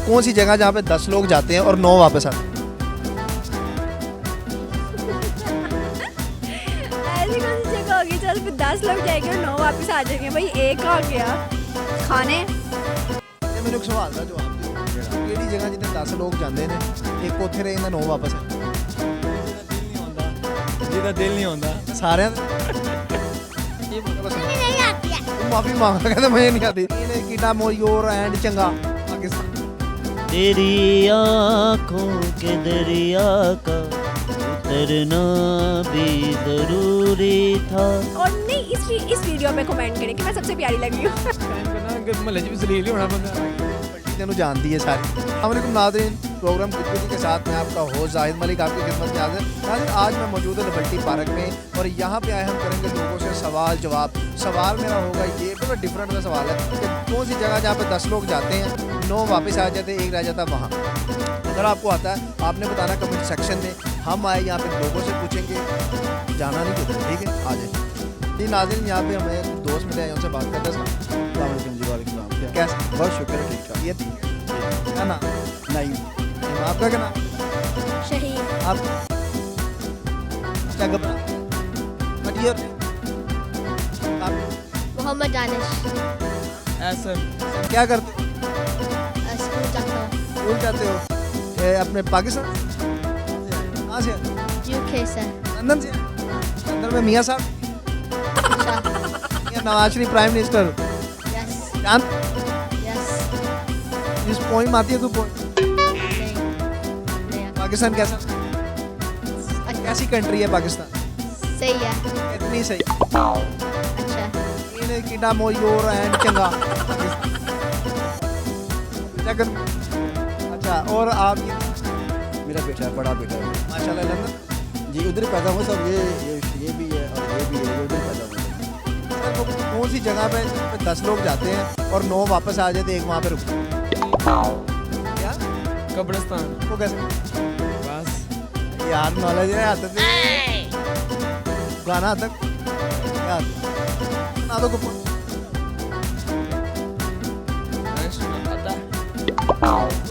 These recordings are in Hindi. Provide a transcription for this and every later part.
कौन सी जगह जहाँ पे 10 लोग जाते हैं और 9 वापस आते हैं? ऐसी कौन सी जगह होगी चल फिर 10 लोग जाएंगे और 9 वापस आ जाएंगे भाई एक आ गया खाने। ये मैंने एक सवाल का जवाब दिया केड़ी जगह जितने 10 लोग जाते हैं एक उत्थे रहे 9 वापस आए ਜਿਹਦਾ ਦਿਲ ਨਹੀਂ ਹੁੰਦਾ सारे माफी मांगा कहते मुझे नहीं आती कीटा मोयोर एंड चंगा पाकिस्तान तेरी आंखों के दरिया का उतरना भी जरूरी था। और नहीं इस वीडियो पे कमेंट करें कि मैं सबसे प्यारी लगी हूँ। महल्ले 'ਚ ਵੀ ਜ਼ਲੀਲ ਹੀ ਹੋਣਾ ਬੰਦਾ। तेनू जानती है सारी। अस्सलामुअलैकुम नाज़रीन, प्रोग्राम गुफ्तगू के साथ मैं आपका होस्ट जाहिद मलिक आपकी खिदमत में हाजिर। नाज़रीन आज मैं मौजूद हूँ लिबर्टी पार्क में और यहाँ पे आए हम करेंगे लोगों से सवाल जवाब। सवाल मेरा होगा ये थोड़ा डिफरेंट सा सवाल है कि कौन सी जगह जहाँ पे 10 लोग जाते हैं 9 वापस आ जाते हैं एक रह जाता है वहाँ। अगर आपको आता है आपने बताना कमेंट सेक्शन में। हम आए यहाँ पे लोगों से पूछेंगे जाना नहीं किधर ठीक है आ जाए जी। नाज़रीन यहाँ पे हमें दोस्त मिले हैं उनसे बात करते हैं। कैसे बहुत शुक्र है ठीक ठाक। ये क्या नाम नहीं आपका क्या नाम शहीद आप क्या घबरा आप मोहम्मद दानिश ऐसा क्या करते हो स्कूल जाता हूँ स्कूल जाते हो अपने पाकिस्तान कहाँ से यूके से। लंदन से लंदन में मियाँ साहब मियाँ Nawaz Sharif prime minister yes जान यस जिस पोइम आती है तो पोइम नहीं पाकिस्तान कैसा कैसी कंट्री है पाकिस्तान सही है इतनी सही अच्छा इन्हें कीटा मोयोर एंड चंगा अच्छा और आप ये मेरा बेटा है बड़ा बेटा है माशाल्लाह लंदन जी उधर ही पैदा हुआ सब ये भी है और ये भी है ये उधर पैदा हुआ सर वो कौन सी जगह पे 10 लोग जाते हैं और 9 वापस आ जाते एक वहाँ पे रुकते हैं? क्या कब्रिस्तान वो कैसे बस यार नॉलेज है आता है गाना आता है यार सुना दो कुछ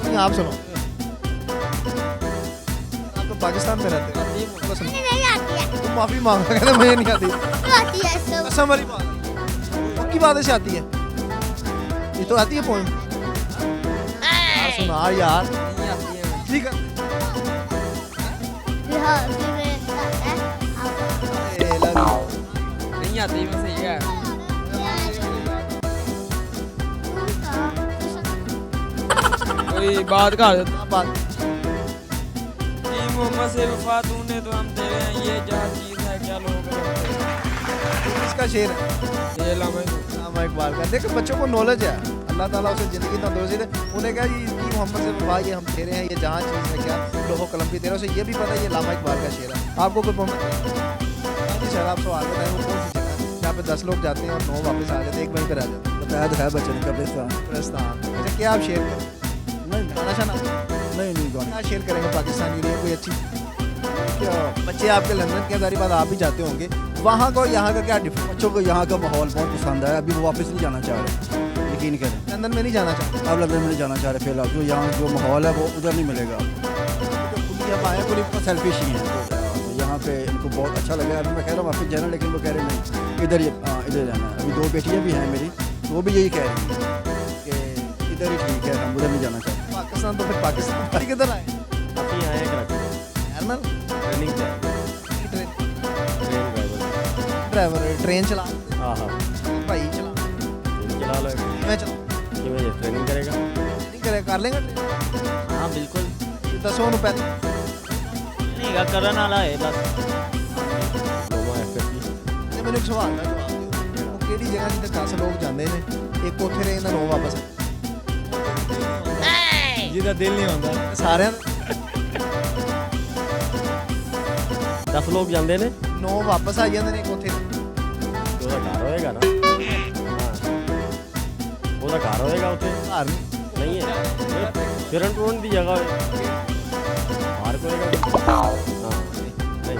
नहीं आप सुनो आप तो पाकिस्तान में रहते हो तो सुनो नहीं आती है तुम माफी मांगो कहते मुझे नहीं आती आती है सब कसम वाली बात है पक्की बात से आती है ये तो आती है पोइम यार सुना यार नहीं आती है ठीक है ए, लग- नहीं आती मैं सही है कोई बात कर देता बात कि मोहम्मद से वफा तूने तो हम तेरे हैं ये क्या चीज़ है क्या लोग इसका शेर है ये लामा नामा इकबाल का। देखो बच्चों को नॉलेज है अल्लाह ताला उसे ज़िंदगी तंदुरुस्ती दे। उन्हें कहा ये कि मोहम्मद से वफा ये हम तेरे हैं ये जहाँ चीज़ है क्या लोहो कलम भी तेरा उसे ये भी पता है ये लामा इकबाल का शेर है। आपको कोई मोहम्मद जी सर आप सवाल बताएं वो कौन सी जगह है जहाँ पे 10 लोग जाते हैं और 9 वापस आ जाते हैं एक वहीं पर आ जाते हैं बताया तो है बच्चे ने कब्रिस्तान कब्रिस्तान। अच्छा क्या आप शेयर करें नहीं गाना शाना नहीं गाने क्या शेयर करेंगे पाकिस्तान के लिए कोई अच्छी क्या बच्चे आपके लंदन के सारी बात आप भी जाते होंगे वहाँ का और यहाँ का क्या डिफरेंस? बच्चों को यहाँ का माहौल बहुत पसंद है अभी वो वापस नहीं जाना चाह रहे यकीन करें लंदन में नहीं जाना चाहते अब लंदन में नहीं जाना चाह रहे फिलहाल जो यहाँ जो माहौल है वो उधर नहीं मिलेगा जब आए पूरी तो सेल्फिश ही हैं तो यहाँ पे इनको बहुत अच्छा लगा अभी मैं कह रहा हूँ वापस जाना लेकिन वो कह रहे नहीं इधर इधर जाना है। अभी 2 बेटियाँ भी हैं मेरी तो वो भी यही कह रही हैं कि इधर ही ठीक है हम उधर नहीं जाना चाहते। पाकिस्तान तो फिर पाकिस्तान फिर किधर आए अभी आए कराची एयरमैन ट्रेनिंग क्या ट्रेन ट्रेन ड्राइवर ट्रेन चला हाँ हाँ भाई चला चला लो मैं चला कि मैं ये ट्रेनिंग करेगा नहीं करे कर लेंगे हाँ बिल्कुल 10 रुपए नहीं का करन वाला है बस लोमा एफएफपी ये मैंने एक सवाल का जवाब दियो वो केड़ी जगह जिते 10 लोग जाते हैं एक उत्थे रहे 9 वापस ਜਿਹਦਾ ਦਿਲ ਨਹੀਂ ਹੁੰਦਾ सारे 10 लोग ਜਾਂਦੇ ਨੇ 9 वापस आ जाते हैं एक उत्थे ਤੇ ਉਹਦਾ ਘਰ ਹੋਏਗਾ ਨਾ ਹਾਂ ਉਹਦਾ ਘਰ ਹੋਏਗਾ ਉੱਥੇ घर नहीं ਨਹੀਂ ਹੈ ਫਿਰਨ ਟੁਰਨ ਦੀ ਜਗ੍ਹਾ ਹੋਏ ਪਾਰਕ ਹੋਏਗਾ ਹਾਂ ਨਹੀਂ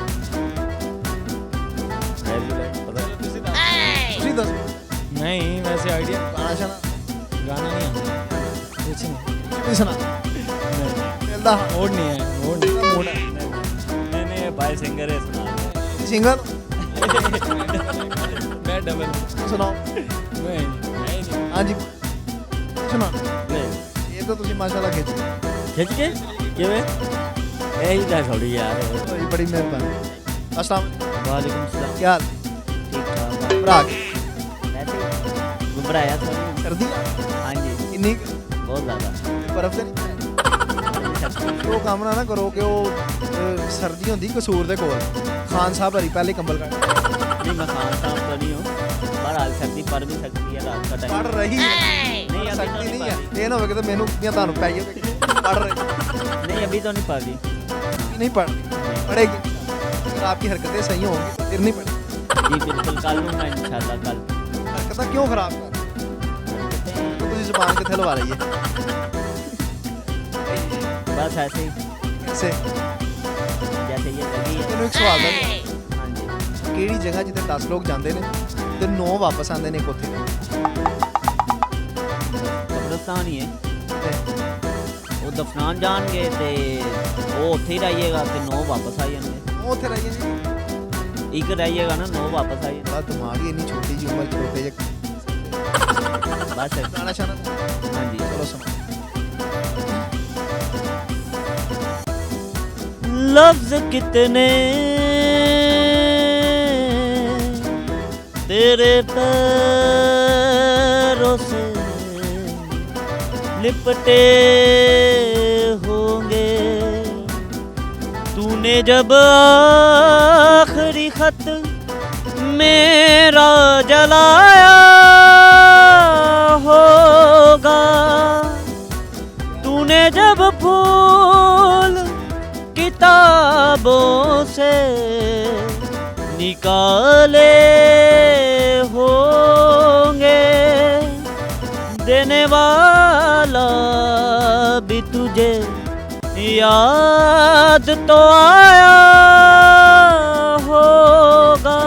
पता है तुसी दस नहीं वैसे आइडिया गाना शाना गाना नहीं आता कुछ नहीं नहीं सुना मिलता मूड नहीं है मूड मूड है नहीं नहीं भाई सिंगर है सुना सिंगल मैं डबल सुनाओ मैं नहीं हाँ जी सुना नहीं ये तो तुम माशाल्लाह खिंच खिंच के किवें यही ना छोड़ी यार बड़ी बड़ी मेहरबानी अस्सलाम वालेकुम सलाम क्या हाल ठीक ठाक भरा वैसे घबराया था सर्दी हाँ जी इन्नी बहुत ज़्यादा बर्फ से नहीं वो काम ना करो कि वो सर्दी होंदी कसूर दे कोल खान साहब हरी पहले कंबल काट नहीं मैं खान साहब तो नहीं हूँ पर हाल सर्दी पड़ भी सकती है रात का टाइम पढ़ रही है नहीं अभी तो सकती नहीं नहीं पड़ है रही ये ना हो कि मैनू या तानू पै जाए पढ़ रही नहीं अभी तो नहीं पड़ रही नहीं पढ़ पढ़ेगी अगर आपकी हरकतें सही होंगी तो फिर नहीं पढ़ेगी जी बिल्कुल कल हूँ मैं इंशाल्लाह कल हरकतें क्यों खराब कर तो तुझे जुबान कितने लवा रही है बस ऐसे ही कैसे जैसे ये लगी है ਤੈਨੂੰ ਇੱਕ ਸਵਾਲ ਦਾ हाँ जी ਕਿਹੜੀ ਜਗ੍ਹਾ ਜਿੱਥੇ 10 ਲੋਕ ਜਾਂਦੇ ਨੇ ਤੇ 9 ਵਾਪਸ ਆਉਂਦੇ ਨੇ ਕੋਥੇ कब्रिस्तान ही है वो दफनान जाएंगे ते वो उत्थे ही रहिएगा ते 9 वापस आ जाएंगे ਉਹ ਉੱਥੇ ਰਹੀਏ ਜੀ एक रहिएगा ना 9 वापस आ जाएंगे ਬੜਾ ਦਿਮਾਗ ਹੀ ਇੰਨੀ ਛੋਟੀ ਜਿਹੀ ਉਮਰ ਛੋਟੇ ਜਿਹੇ बस ਗਾਣਾ ਸ਼ਾਨਾ हाँ जी ਚਲੋ ਸੁਣੋ लफ्ज कितने तेरे पैरों से लिपटे होंगे तूने जब आखिरी खत मेरा जलाया होगा तूने जब फूल किताबों से निकाले होंगे देने वाला भी तुझे याद तो आया होगा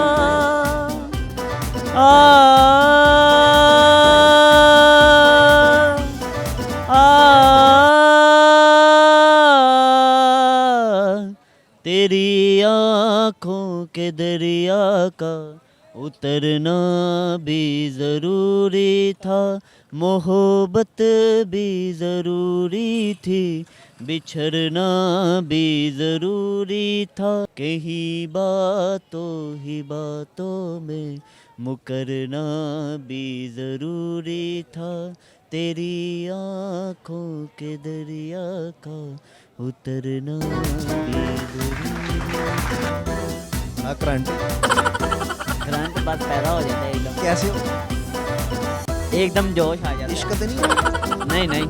तेरी आँखों के दरिया का उतरना भी ज़रूरी था मोहब्बत भी ज़रूरी थी बिछड़ना भी ज़रूरी था कहीं बातों ही बातों में मुकरना भी ज़रूरी था तेरी आँखों के दरिया का उतरना भी ज़रूरी हाँ करंट करंट बस पैदा हो जाता है एकदम कैसे हो एकदम जोश आ जाता इश्क है तो नहीं हो नहीं नहीं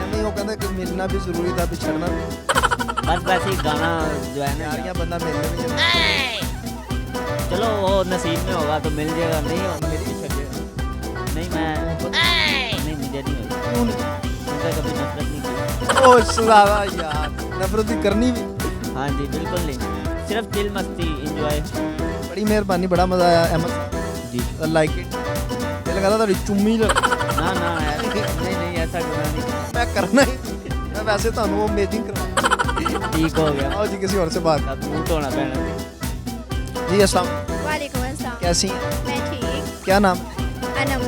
ਐਵੇਂ ਉਹ ਕਹਿੰਦਾ ਕਿ ਮਿਲਣਾ ਵੀ ਜ਼ਰੂਰੀ था ਵਿਛੜਨਾ ਵੀ बस वैसे ही गाना जो है ना ਯਾਰੀਆਂ ਬੰਦਾ ਮਿਲਦੇ ਵੀ ਨਹੀਂ चलो वो नसीब में होगा तो मिल जाएगा नहीं होगा मेरी छट जाएगा नहीं मैं नहीं मुझे नहीं होगी क्यों नहीं उनका कभी नफरत नहीं की ओ सलावा यार नफरत भी करनी भी हाँ जी बिल्कुल नहीं सिर्फ दिल मस्ती इंजॉय बड़ी मेहरबानी बड़ा मजा आया अहमद जी लाइक इट दिल लगा था चुम्मी ना ना नहीं नहीं ऐसा गुनाह नहीं मैं करना ही मैं वैसे ਤੁਹਾਨੂੰ वो अमेजिंग करवा ठीक हो गया आओ जी किसी और से बात अब मुंह धोना पैना जी अस्सलाम वालेकुम अस्सलाम कैसी हैं मैं ठीक क्या नाम अनम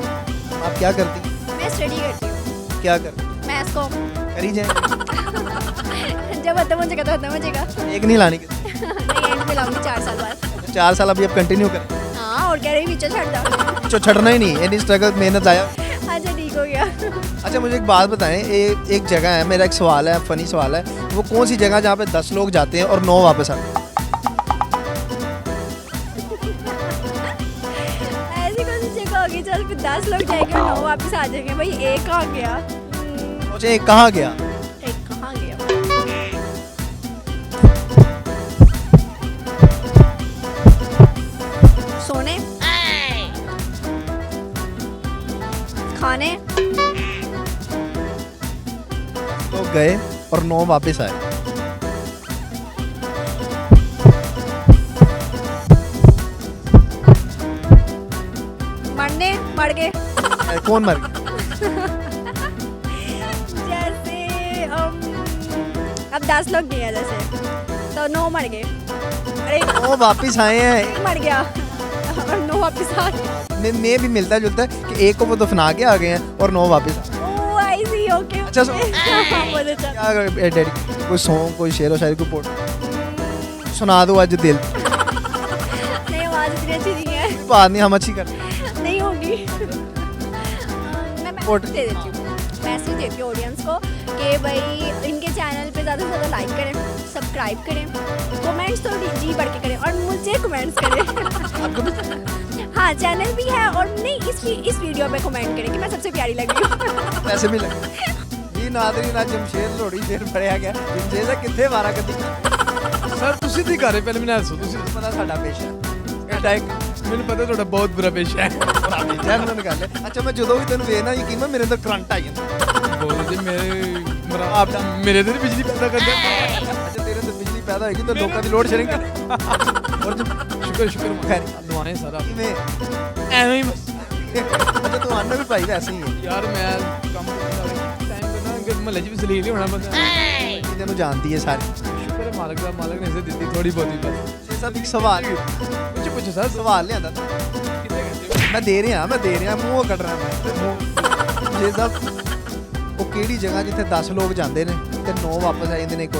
आप क्या करती हैं मैं स्टडी करती हूँ क्या करती मैथ्स को करी जाए जब खत्म हो जाएगा तो खत्म हो जाएगा एक नहीं लानी नहीं एंड में लाऊंगी 4 साल बाद 4 साल अभी अब कंटिन्यू करें हाँ और कह रही पीछे छड़ दो जो छड़ना ही नहीं यानी स्ट्रगल मेहनत आया अच्छा ठीक हो गया अच्छा मुझे एक बात बताएं एक जगह है मेरा एक सवाल है फनी सवाल है वो कौन सी जगह जहाँ पे 10 लोग जाते हैं और 9 वापस आते हैं ऐसी कौन सी जगह होगी चल फिर 10 लोग जाएंगे और 9 वापस आ जाएंगे भाई एक कहाँ गया सोचे एक कहाँ गया एक कहाँ गया सोने खाने लोग गए और 9 वापस आए मरने मर गए कौन मर गया अब 10 लोग नहीं है जैसे, तो 9 मर गए। अरे वो वापस आए हैं। एक मर गया और 9 वापस आ गए। में भी मिलता जुलता है कि एक को वो दफना के आ गए हैं और 9 वापस आ गए। ओह आई सी, ओके। अच्छा, बहुत अच्छा। क्या डैडी कोई सॉन्ग, कोई शेर व शायरी, कोई पोट सुना दो आज दिल। नहीं, आवाज़ इतनी अच्छी नहीं है, बात नहीं, हम अच्छी करते हैं। नहीं होगी। मैं मैसेज दे देती हूँ, मैसेज देती हूँ ऑडियंस को कि भाई इनके चैनल पे ज़्यादा से ज़्यादा लाइक करें, सब्सक्राइब करें, कमेंट्स तो जी बढ़ के करें और मुझे कमेंट्स करें। हाँ, चैनल भी है और नहीं, इस वीडियो पे कमेंट करें कि मैं सबसे प्यारी लग रही हूँ। वैसे भी लगे जी नादरीन, ਅੱਜ ਜਮਸ਼ੇਦ ਲੋੜੀ ਫੇਰ ਫੜਿਆ ਗਿਆ। ਜਮਸ਼ੇਦ ਦਾ ਕਿੱਥੇ ਵਾਰਾ ਕਦੀ ਸਰ ਤੁਸੀਂ ਕੀ ਕਰ ਰਹੇ ਪਹਿਲੇ ਮੈਨੂੰ ਦੱਸੋ ਤੁਸੀਂ ਪਤਾ ਸਾਡਾ ਪੇਸ਼ਾ ਇਹਦਾ ਇੱਕ ਮੈਨੂੰ ਪਤਾ ਤੁਹਾਡਾ ਬਹੁਤ ਬੁਰਾ ਪੇਸ਼ਾ ਹੈ ਜਨਰਲ ਗੱਲ ਹੈ। ਅੱਛਾ, ਮੈਂ ਜਦੋਂ ਵੀ ਤੈਨੂੰ ਵੇਖਣਾ ਯਕੀਨ ਮੈਂ ਮੇਰੇ ਅੰਦਰ ਕਰੰਟ ਆ ਜਾਂਦਾ। ਬੋਲ ਜੀ ਮੇਰੇ ਆਪ ਮੇਰੇ ਤੇ ਨੀ ਬਿਜਲੀ ਪੈਦਾ ਕਰਦਾ ਅੱਛਾ, ਤੇਰੇ ਅੰਦਰ ਬਿਜਲੀ ਪੈਦਾ ਹੋਏਗੀ ਤਾਂ ਲੋਕਾਂ ਦੀ ਲੋਡ ਸ਼ੇਅਰਿੰਗ ਕਰ। ਔਰ ਸ਼ੁਕਰ ਖੈਰ ਦੁਆਏ ਸਾਰਾ ਕਿਵੇਂ ਐਵੇਂ ਹੀ ਬਸ ਅੱਛਾ, ਤੂੰ ਆਨਾ ਵੀ ਭਾਈ ਵੈਸੇ ਹੀ ਹੈ। ਯਾਰ ਮੈਂ ਕੰਮ ਟਾਈਮ ਕਰਨਾ ਕਿ ਮਹੱਲੇ 'ਚ ਵੀ ਸਲੀਲ ਹੀ ਹੋਣਾ ਬੰਦਾ ਇਹਦੇ ਨੂੰ ਜਾਣਦੀ ਹੈ ਸਾਰੀ। ਸ਼ੁਕਰ ਹੈ ਮਾਲਕ ਦਾ, ਮਾਲਕ ਨੇ ਇਸੇ ਦਿੱਤੀ ਥੋੜੀ ਬਹੁਤੀ ਬਸ ਇਹ ਸਭ ਇੱਕ ਸਵਾਲ ਕੁਝ ਪੁੱਛੋ ਸਰ ਸਵਾਲ ਲਿਆਂਦਾ ਤੂੰ। ਕਿੱਥੇ ਕਹਿੰਦੇ ਮੈਂ ਦੇ ਰਿਹਾ ਮੂੰਹ ਕੱਢ ਰਿਹਾ ਮੈਂ ਜੇ ਸਭ ਉਹ ਕਿਹੜੀ ਜਗ੍ਹਾ ਜਿੱਥੇ 10 ਲੋਕ ਜਾਂਦੇ ਨੇ ਤੇ 9 ਵਾਪਸ ਆ ਜਾਂਦੇ ਨੇ ਇੱਕ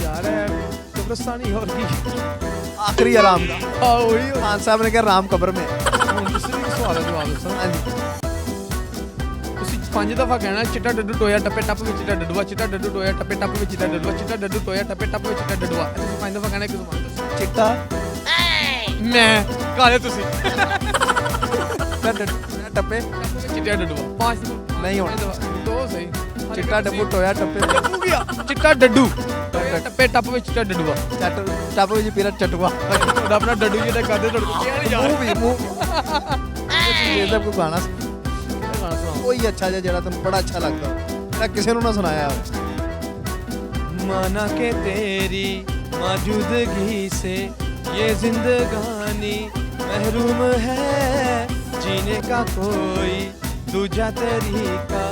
ਯਾਰ ਕਬਰਸਤਾਨੀ ਹੋਰ ਕੀ ਆਖਰੀ ਆਰਾਮ ਦਾ। ਆ ਉਹੀ ਖਾਨ ਸਾਹਿਬ ਨੇ ਕਿਹਾ ਰਾਮ ਕਬਰ ਮੇਂ। ਹੁਣ ਤੁਸੀਂ ਇੱਕ ਸਵਾਲ ਦਾ ਜਵਾਬ ਦੱਸੋ ਹਾਂਜੀ, ਤੁਸੀਂ 5 ਦਫਾ ਕਹਿਣਾ ਚਿੱਟਾ ਡੱਡੂ ਟੋਇਆ ਟੱਪੇ ਟੱਪ ਵਿੱਚ ਚਿੱਟਾ ਡੱਡੂਆ, ਚਿੱਟਾ ਡੱਡੂ ਟੋਇਆ ਟੱਪੇ ਟੱਪ ਵਿੱਚ ਚਿੱਟਾ ਡੱਡੂਆ, ਚਿੱਟਾ ਡੱਡੂ ਟੋਇਆ ਟੱਪੇ ਟੱਪ ਵਿੱਚ ਚਿੱਟਾ ਡੱਡੂਆ। ਇਹ ਤੁਸੀਂ 5 ਦਫਾ ਕਹਿਣਾ, ਇੱਕ ਜ਼ਮਾਨ ਦੱਸੋ। ਚਿੱਟਾ ਮੈਂ ਕਾਲੇ ਤੁਸੀਂ ਟੱਪੇ ਚਿੱਟਾ ਡੱਡੂਆ 5 ਨਹੀਂ ਹੋਣਾ। ਦੋ ਸਹੀ ਚਿੱਟਾ ਡੱਬੂ ਟੋਇਆ ਟੱਪੇ ਡੱਬੂ ਗਿਆ ਚਿੱਟਾ ਡੱਡੂ ਟੋਇਆ ਟੱਪੇ ਟੱਪ ਵਿੱਚ ਚਿੱਟਾ ਡੱਡੂਆ। ਟੱਪ ਵਿੱਚ ਪੀਰਾ ਚਟਵਾ ਉਹਦਾ ਆਪਣਾ ਡੱਡੂ ਜਿਹੜਾ ਕਰਦੇ ਤੁਹਾਡੇ ਕੋਲ ਕਿਹਾ ਨਹੀਂ ਜਾ ਮੂੰਹ ਵੀ ਮੂੰਹ ਇਹ ਸਭ ਕੋਈ ਗਾਣਾ ਗਾਣਾ ਸੁਣਾਓ ਕੋਈ ਅੱਛਾ ਜਿਹਾ ਜਿਹੜਾ ਤੁਹਾਨੂੰ ਬੜਾ ਅੱਛਾ ਲੱਗਦਾ ਹੋ, ਜਿਹੜਾ ਕਿਸੇ ਨੂੰ ਨਾ ਸੁਣਾਇਆ ਹੋਵੇ। माना के तेरी मौजूदगी से ये जिंदगानी महरूम है, जीने का कोई दूजा तरीका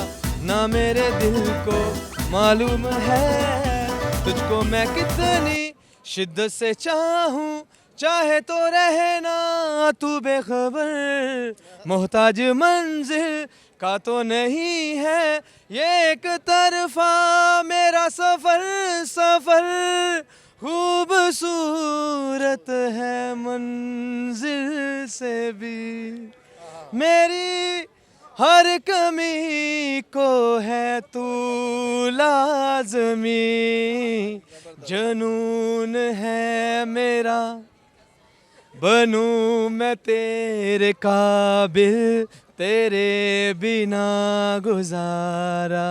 ना मेरे दिल को मालूम है, तुझको मैं कितनी शिद्दत से चाहूं, चाहे तो रहना तू बेखबर, मोहताज मंजिल का तो नहीं है ये एक तरफा मेरा सफर, सफर खूबसूरत है मंजिल से भी, मेरी हर कमी को है तू लाज़मी, जुनून है मेरा बनूं मैं तेरे काबिल, तेरे बिना गुजारा,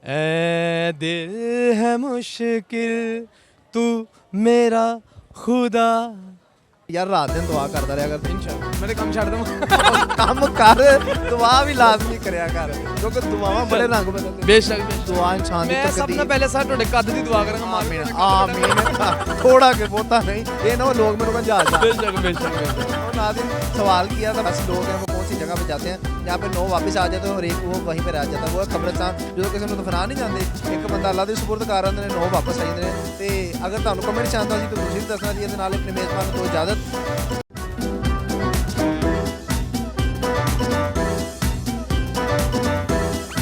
ऐ दिल है मुश्किल तू मेरा खुदा। ਯਾਰ ਰਾਤ ਦਿਨ ਦੁਆ ਕਰਦਾ ਰਿਹਾ ਕਰ। ਇੰਸ਼ਾਅੱਲਾ ਮੈਂ ਤੇ ਕੰਮ ਛੱਡ ਦਵਾਂ ਕੰਮ ਕਰ, ਦੁਆ ਵੀ ਲਾਜ਼ਮੀ ਕਰਿਆ ਕਰ ਕਿਉਂਕਿ ਦੁਆਵਾਂ ਬੜੇ ਰੰਗ ਬਦਲਦੇ। ਬੇਸ਼ੱਕ ਦੁਆ ਇਨਸਾਨ ਦੀ ਮੈਂ ਸਭ ਤੋਂ ਪਹਿਲੇ ਸਰ ਤੁਹਾਡੇ ਕੱਦ ਦੀ ਦੁਆ ਕਰਾਂਗਾ ਆਮੀਨ ਆਮੀਨ। ਥੋੜਾ के बोता नहीं, ये ना वो लोग मेरे को जहाज बेशक बेशक बेशक। और नाज़रीन सवाल किया था, बस लोग हैं वो कौन सी जगह पे जाते हैं जहाँ पे 9 वापस आ जाते हैं और एक वो वहीं पे रह जाता है, वो है कब्रिस्तान। जो किसी ਨੂੰ ਦਫਨਾ ਨਹੀਂ ਜਾਂਦੇ, ਇੱਕ ਬੰਦਾ ਅੱਲਾ ਦੇ ਸਪੁਰਦ ਕਰ ਦਿੰਦੇ ਨੇ, 9 ਵਾਪਸ ਆ ਜਾਂਦੇ ਨੇ। ਤੇ ਅਗਰ ਤੁਹਾਨੂੰ ਕਮੈਂਟ ਚਾਹੁੰਦਾ ਸੀ ਤਾਂ ਤੁਸੀਂ ਵੀ ਦੱਸਣਾ ਜੀ। ਇਹਦੇ ਨਾਲ ਆਪਣੇ ਮੇਜ਼ਬਾਨ ਤੋਂ ਇਜਾਜ਼ਤ।